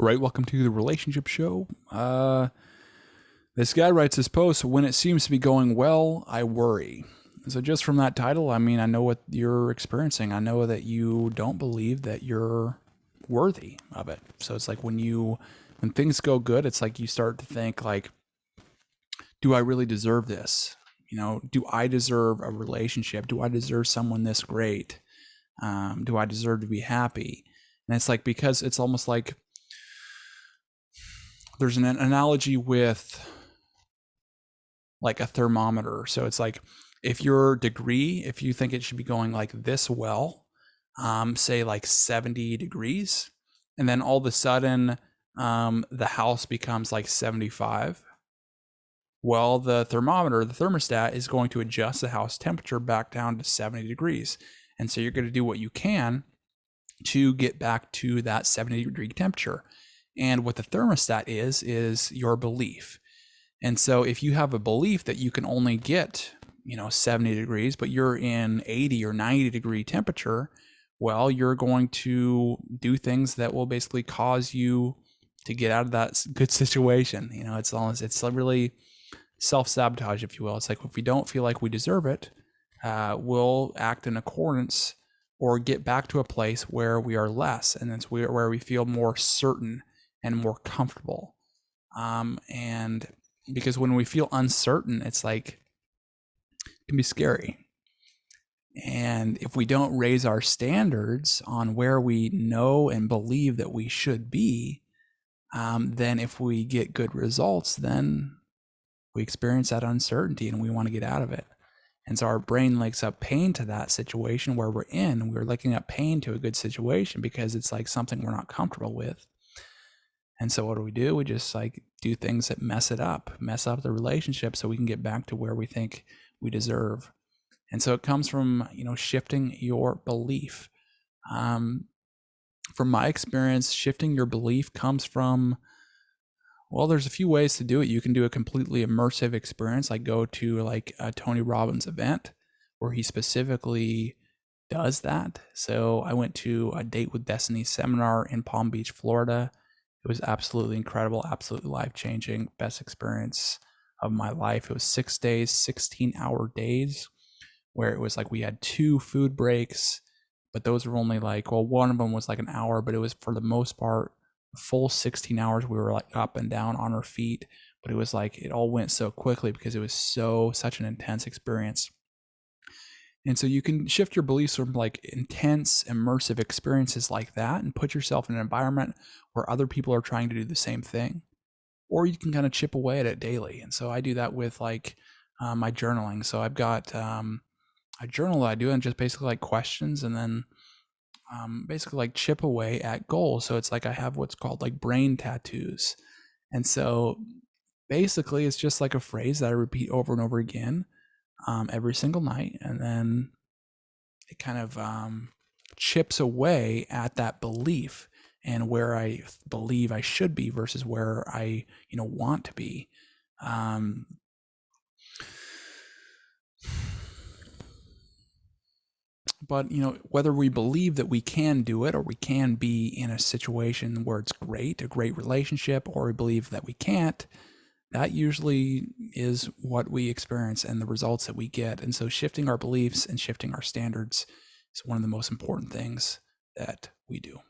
All right, welcome to the relationship show. This guy writes this post: when it seems to be going well, I worry. So just from that title, I mean, I know what you're experiencing. I know that you don't believe that you're worthy of it. So it's like when things go good, it's like you start to think like, do I really deserve this? Do I deserve a relationship? Do I deserve someone this great? Do I deserve to be happy? And it's like, because it's almost like there's an analogy with like a thermometer. So it's like, if you think it should be going like this well, say like 70 degrees, and then all of a sudden the house becomes like 75. Well, the thermostat is going to adjust the house temperature back down to 70 degrees. And so you're going to do what you can to get back to that 70-degree temperature. And what the thermostat is your belief. And so if you have a belief that you can only get, 70 degrees, but you're in 80 or 90 degree temperature, well, you're going to do things that will basically cause you to get out of that good situation. It's really self-sabotage, if you will. It's like, if we don't feel like we deserve it, we'll act in accordance or get back to a place where we are less, and it's where we feel more certain and more comfortable. And because when we feel uncertain, it's like, it can be scary. And if we don't raise our standards on where we know and believe that we should be, then if we get good results, then we experience that uncertainty and we want to get out of it. And so our brain links up pain to that situation where we're in. We're linking up pain to a good situation because it's like something we're not comfortable with. And so what do? We just like do things that mess up the relationship so we can get back to where we think we deserve. And so it comes from, shifting your belief. From my experience, shifting your belief comes from, well, there's a few ways to do it. You can do a completely immersive experience, like go to like a Tony Robbins event where he specifically does that. So I went to a Date with Destiny seminar in Palm Beach, Florida. It was absolutely incredible, absolutely life-changing, best experience of my life. It was 6 days, 16-hour days, where it was like we had 2 food breaks, but those were only like, well, one of them was like an hour, but it was for the most part full 16 hours. We were like up and down on our feet, but it was like it all went so quickly because it was such an intense experience. And so you can shift your beliefs from like intense immersive experiences like that and put yourself in an environment where other people are trying to do the same thing, or you can kind of chip away at it daily. And so I do that with like my journaling. So I've got a journal that I do, and just basically like questions, and then basically like chip away at goals. So it's like I have what's called like brain tattoos. And so basically it's just like a phrase that I repeat over and over again every single night. And then it kind of chips away at that belief and where I believe I should be versus where I, want to be. But, whether we believe that we can do it or we can be in a situation where it's great, a great relationship, or we believe that we can't, that usually is what we experience and the results that we get. And so shifting our beliefs and shifting our standards is one of the most important things that we do.